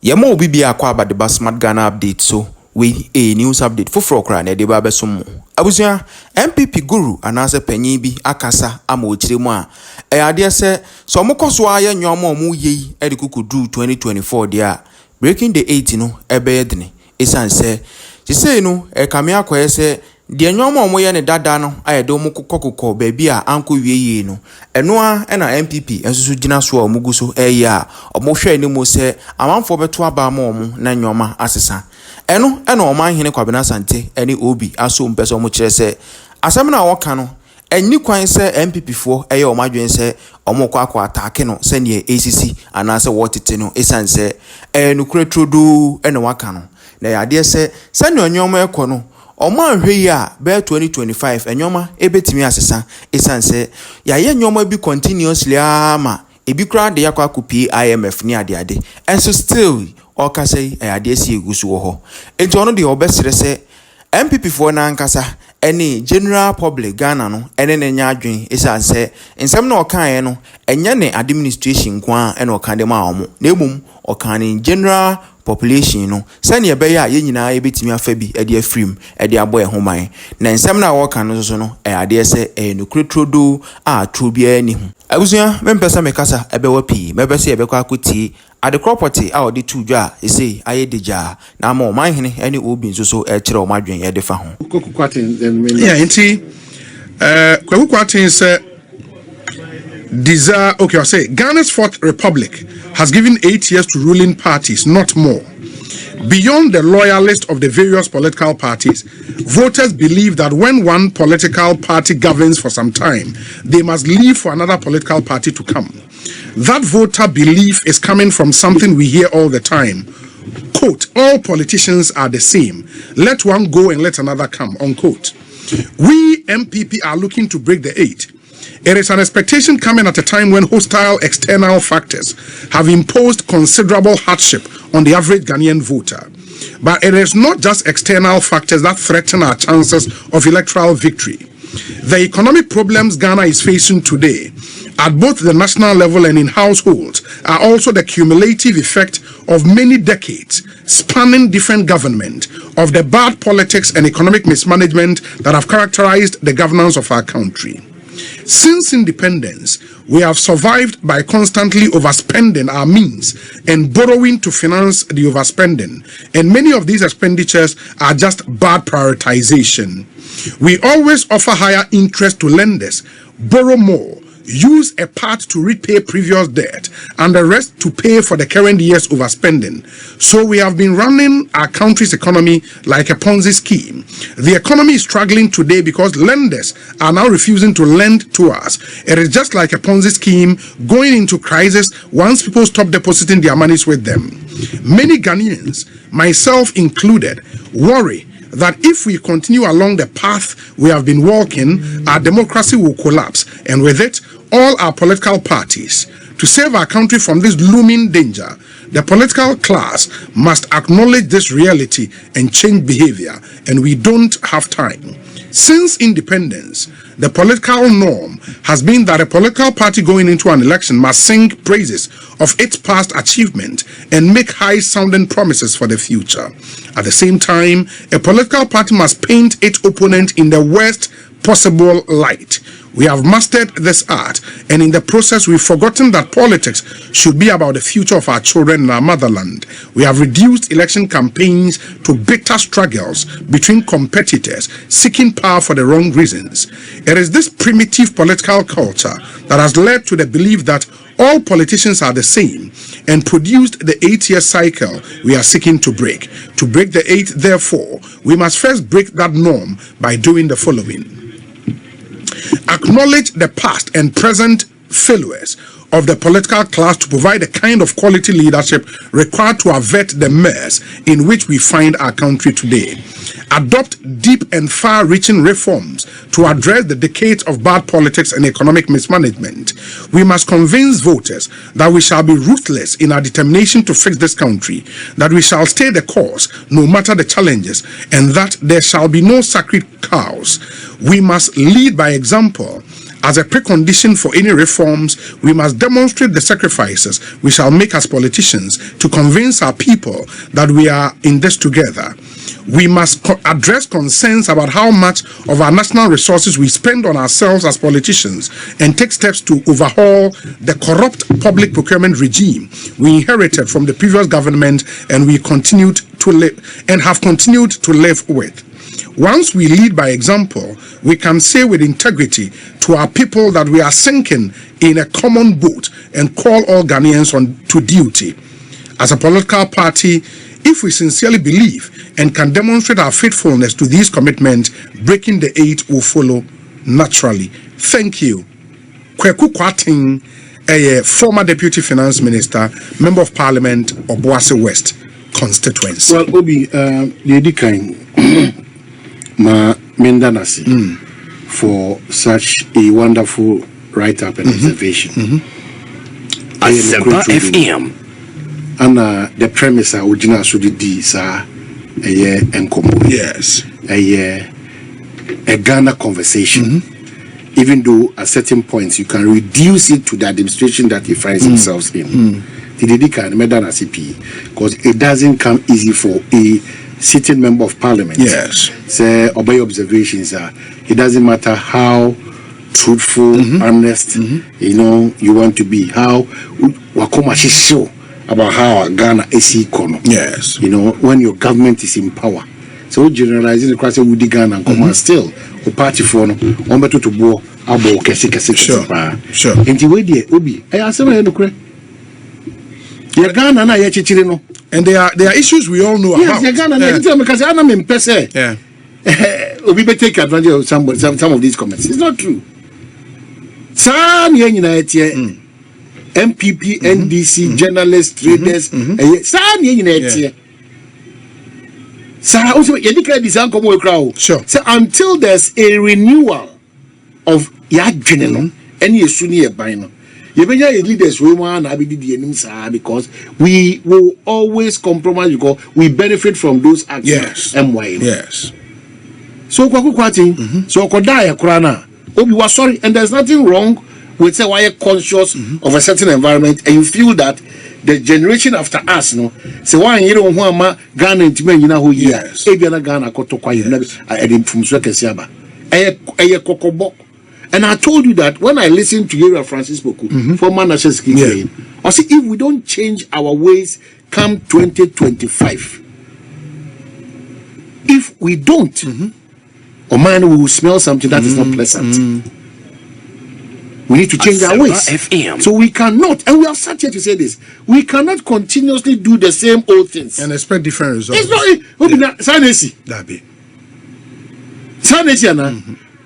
Yemo bibi akwa about the Basmat Ghana update so we a news update for frokra na de ba besom. Abusua NPP guru anase panyin bi akasa ama ochiremu a ade se so mokoso aye nyomo omu yei e de kukudu 2024 dia breaking the 8 no ebe yedene esanse say no e kame akoye se de nyomo omu ye ne dada no ayede omu kokokoko baabi a anko wieye no eno a na NPP ensusu gina so omugu so a omo hwe ni mo se amanfo beto aba ma omu na nyoma asesa eno na Omanhene kwabena sante eni obi aso mpese omu kire se asem na woka no enni kwan se NPP fo eye omadwen se omo kwa atake no se ne ACC anase wotete no esanse nukure trodo ene waka no na yade se ne onyoma ekọ no omo anhwe ya be 2025 enyoma ebetimi asesa esanse ya ye nyoma bi continuously ama ebi kra de yakwa kopi IMF ni ade enso still oka say ade si egusu wo ho enti ono de obesere se MPP for na nkasa any general public Ghana no ene na nya adwen esanse ensem na okan no enye ne administration kwa ene okan de ma omo na emum okan in general population no sane ebe ya ye nyina ebetimi afa bi ede afrim ede abo ehoman na ensem na wokan no so no ade se nukretrodo a trobia ani hu abusua mempesa mekasa ebe wapi mebese ebe kwa akoti ade property a odi tudwa ese aye deja na ma Omanhene ene obi so e kire omadwen ye defa ho Kwaku Kwarteng enti Kwaku Kwarteng say desire okay I say Ghana's fourth republic has given 8 years to ruling parties, not more. Beyond the loyalists of the various political parties, voters believe that when one political party governs for some time, they must leave for another political party to come. That voter belief is coming from something we hear all the time. Quote, all politicians are the same. Let one go and let another come, unquote. We MPP are looking to break the 8. It is an expectation coming at a time when hostile external factors have imposed considerable hardship on the average Ghanaian voter. But it is not just external factors that threaten our chances of electoral victory. The economic problems Ghana is facing today, at both the national level and in households, are also the cumulative effect of many decades spanning different government, of the bad politics and economic mismanagement that have characterized the governance of our country. Since independence, we have survived by constantly overspending our means and borrowing to finance the overspending, and many of these expenditures are just bad prioritization. We always offer higher interest to lenders, borrow more, use a part to repay previous debt, and the rest to pay for the current year's overspending. So we have been running our country's economy like a ponzi scheme. The economy is struggling today because lenders are now refusing to lend to us. It is just like a ponzi scheme going into crisis once people stop depositing their monies with them. Many Ghanaians, myself included, worry that if we continue along the path we have been walking, our democracy will collapse, and with it, all our political parties. To save our country from this looming danger, the political class must acknowledge this reality and change behavior, and we don't have time. Since independence, the political norm has been that a political party going into an election must sing praises of its past achievement and make high-sounding promises for the future. At the same time, a political party must paint its opponent in the worst possible light. We have mastered this art, and in the process we've forgotten that politics should be about the future of our children and our motherland. We have reduced election campaigns to bitter struggles between competitors seeking power for the wrong reasons. It is this primitive political culture that has led to the belief that all politicians are the same and produced the 8-year cycle we are seeking to break. To break the 8, therefore, we must first break that norm by doing the following. Acknowledge the past and present failures of the political class to provide the kind of quality leadership required to avert the mess in which we find our country today. Adopt deep and far-reaching reforms to address the decades of bad politics and economic mismanagement. We must convince voters that we shall be ruthless in our determination to fix this country, that we shall stay the course no matter the challenges, and that there shall be no sacred cows. We must lead by example As a precondition for any reforms, we must demonstrate the sacrifices we shall make as politicians to convince our people that we are in this together. We must address concerns about how much of our national resources we spend on ourselves as politicians and take steps to overhaul the corrupt public procurement regime we inherited from the previous government and we continued to live and have continued to live with. Once we lead by example, we can say with integrity to our people that we are sinking in a common boat and call all Ghanaians on to duty. As a political party, if we sincerely believe and can demonstrate our faithfulness to these commitments, breaking the 8 will follow naturally. Thank you. Kwaku Kwarteng, a former Deputy Finance Minister, Member of Parliament, Obuasi West constituency. Well, Obi, Lady Kind, ma mendanasi for such a wonderful write-up and observation. Asempa FM. And the premise original should be sir a enkomo. Yes. A Ghana conversation. Even though at certain points you can reduce it to the administration that he finds himself in. Because it doesn't come easy for a sitting member of parliament. Yes. Say obey observations are. It doesn't matter how truthful, honest, you know, you want to be. How wakoma show about how Ghana is economic. Yes. You know, when your government is in power. So generalizing the question with the Ghana and come on still the party for no on better to bo abo kesi. Sure. And the way they Obi, I answer my no. Ghana na ye chichiri no. And there are issues we all know about. Yes, Ghana na tell me because I am in person. Yeah. Obi be take advantage of some of these comments. It's not true. Some United MPP, NDC, journalists, traders, some United. So also you declare this uncommon crowd. Sure. So until there's a renewal of your general any suni bino. You may leaders we want because we will always compromise because we benefit from those actions. Yes. Yes. So Kwaku Kwarteng, so Kodaya Krana, Obi was sorry, and there's nothing wrong with say why you're conscious of a certain environment and you feel that the generation after us, no, say why you don't want Ghana into me, you know who yes. Ghana koto kwa you from Swekesiaba. Kokobok. And I told you that when I listened to Area Francis Boku, former National Secretary, I said if we don't change our ways come 2025, if we don't, Omanhene will smell something that is not pleasant. We need to change our ways. FM. So we cannot, and we are sat here to say this, we cannot continuously do the same old things. And expect different results. It's not, That be.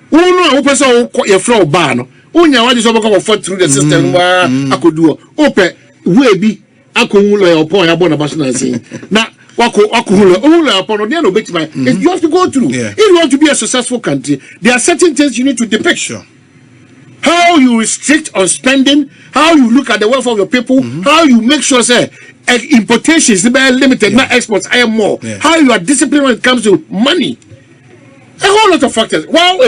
No, person your flow ban. Onya what is over for through the system where I could do open we be akumula upon a bona basina saying now wakula upon the bit my you have to go through. If you want to be a successful country, there are certain things you need to depict. Sure. How you restrict on spending, how you look at the welfare of your people, how you make sure say importations is limited, not exports I am more. How you are disciplined when it comes to money. A whole lot of factors. Wow,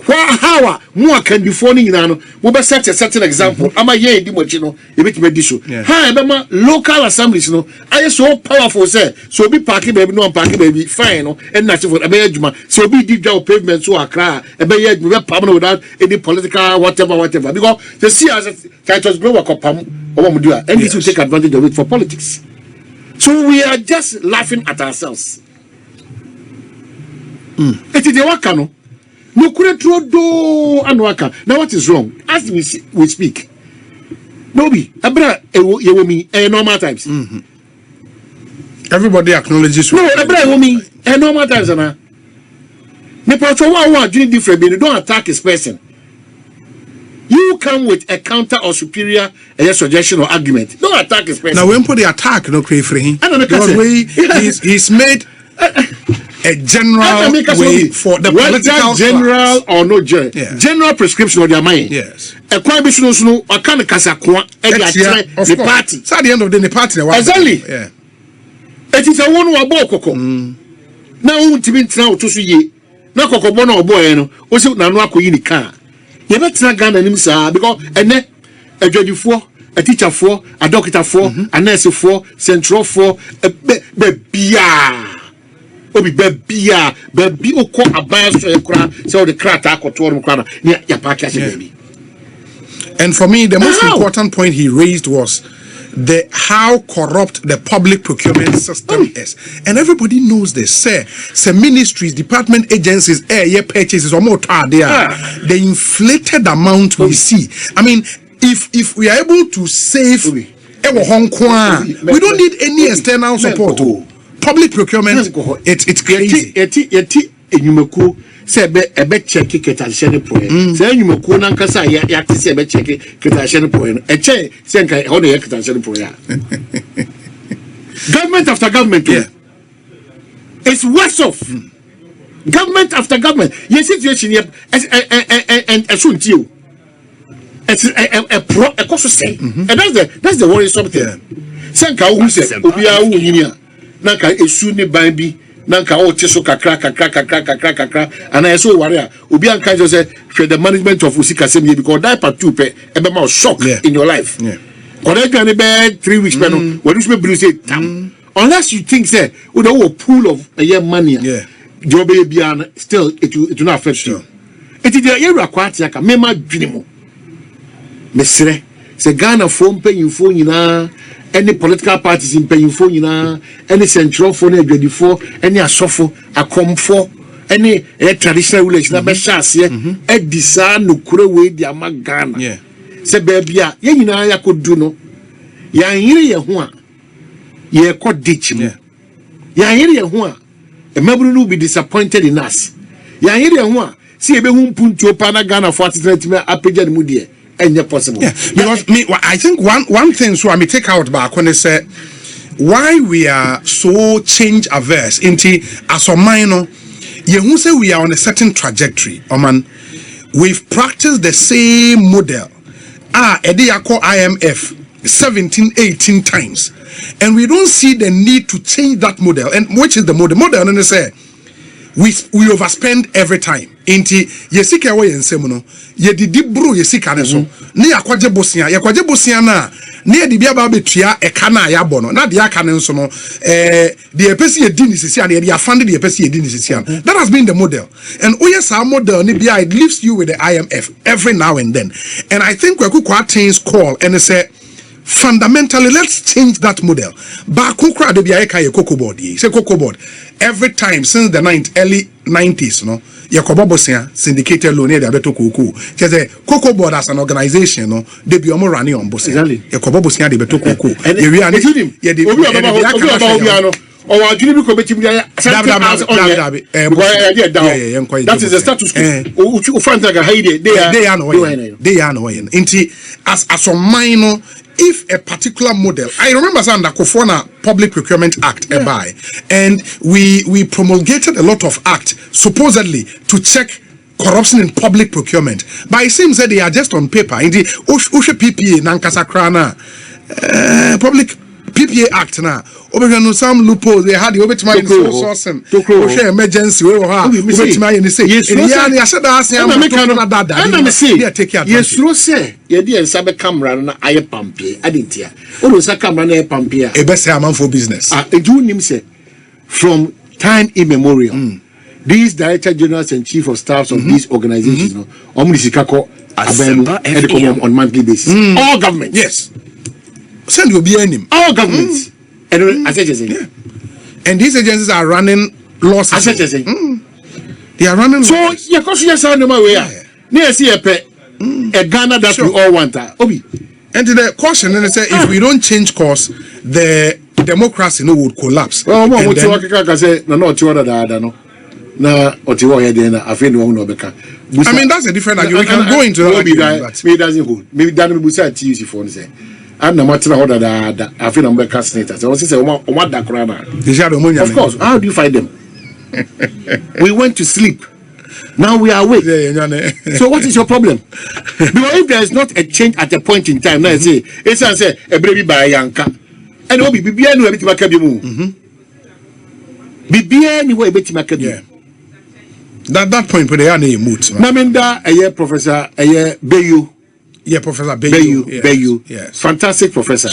how more can be phoning in we be set a certain example. Am I here in Dimochino? You make me this. How local assemblies, no, I so powerful, say, so be parking baby, no parking baby, fine, and natural a bedjuma, so be deep down pavement, so I cry, a bed, we permanent without any political, whatever. Because the sea as a titles blow a copam, and this will take advantage of it for politics. So we are just laughing at ourselves. It is the wakano. No kuretro do anwaka. Now what is wrong? As we speak. Nobi, abra yewomi normal times. Everybody acknowledges. No, abra yewomi normal times na. Ne patrol one doing different, but you don't attack his person. You come with a counter or superior suggestion or argument. Don't attack his person. Now when put the attack, no pray for him. Because he's made a general way for the political general class. Or no general. General prescription of their mind. Yes. A quite no I can't kasakwa the party. So at the end of the party. Exactly. Yeah. It is a one who are koko. Now to be now to see ye. Now koko bono boy no. Also na no akoyi ni car. You better Ghana nim sir because a judge for, a teacher for, a doctor for, a nurse for, central for, a bebia. Obi bebia, bebi oko abaya so ekura, so the krata akoto no krana, near your package baby. And for me, the most important point he raised was how corrupt the public procurement system is. And everybody knows this. Say ministries, department agencies, purchases, or more the inflated amount we see. I mean, if we are able to save Hong Kong, we don't need any external support. Public procurement, it's crazy. Say ebe check ketashene point. Say nyumako na nkasa ya tise ebe check ketashene point. Eche say nka how dey ketashene point. Government after government. Yeah. It's worse off. Government after government. Your situation here and shouldn't you. It's a cost say. And that's the worrisome thing. Say nka who say obi a who hinia. Na nka esu ne ban bi. Nanka o cheso kakra and I saw warrior obi anka just say the management of usika same because that part 2 pe ebe ma shock in your life correct and be 3 weeks pe no when you be say unless you think say we do pool of a year money job bia still it will not affect you it is the area kwati aka mema dwene mo mesre say Ghana phone pay you phone nyina any political parties in paying for any central for any ready for any asofo akom for any traditional relation na be chance e disa no kure we dia magana se baby a ye nyina ya kodu no ya yire ye ho a ye kodich mu ya yire ye ho a emaburu no be disappointed in us ya yire ye ho a see ebe hu mpuntu opa na Ghana for atitime apagya mu de possible. Yeah, because I think one thing so I may take out back when they say why we are so change averse into as a minor, you say we are on a certain trajectory. We've practiced the same model. Ediako IMF 17-18 times, and we don't see the need to change that model. And which is the model? Model, and they say we overspend every time. Inti yesika we yensemuno ye didi bru yesika ne so ne yakwaje bosia na ne ye dibia ba betua eka na ya bono na de aka ne nso no de epesi ye dini sisi and ye afande de epesi ye dini sisi. That has been the model, and oyesa model ne bia it leaves you with the IMF every now and then. And I think Kwaku Kwarteng's call and say fundamentally let's change that model. Ba kunkra de bia eka ye cocoa board ye say cocoa board every time since the early 90s no Yakobobosia syndicated loan here the Kuku. Say Cocoa Board as an organization, no, they be almost running on Bosia. Yakobobosia de Beto Kuku. And we are that is the status quo. As a minor. If a particular model, I remember saying that Kofona Public Procurement Act and we promulgated a lot of acts supposedly to check corruption in public procurement. But it seems that they are just on paper. In the Usha PPA Nankasa Krana Public PPA Act now. Over some loopholes they had the overtime source and emergency we have overtime and say yes I said take care. Yes you say ye dey sabe camera na aye pampe adentia o do say camera na pampe a e be say am for business edu nim say from time immemorial these director generals and chief of staffs of these organizations no omnisika on monthly basis all government yes send you be any all governments and and these agencies are running losses. They are running so you cause yes no way near see a Ghana that we all want Obi and the caution and they say if we don't change course the democracy no would collapse. Well what you say no no na otiwo here then I mean that's a different argument. We can go into that argument, but me doesn't hold maybe that we say TUC phone say and no matter how that I feel I'm castinators. I was say what that crana. Of course, how do you find them? We went to sleep. Now we are awake. So what is your problem? Because if there is not a change at a point in time, now I say it's say a baby by yanka. And obi bibia no ebeti maka bi mu. Bibia ni wo ebeti maka bi. That point, but they are named moot. Naminda, Professor Bayu. Yeah, Professor Bayu. Bayu. Yes. Fantastic professor.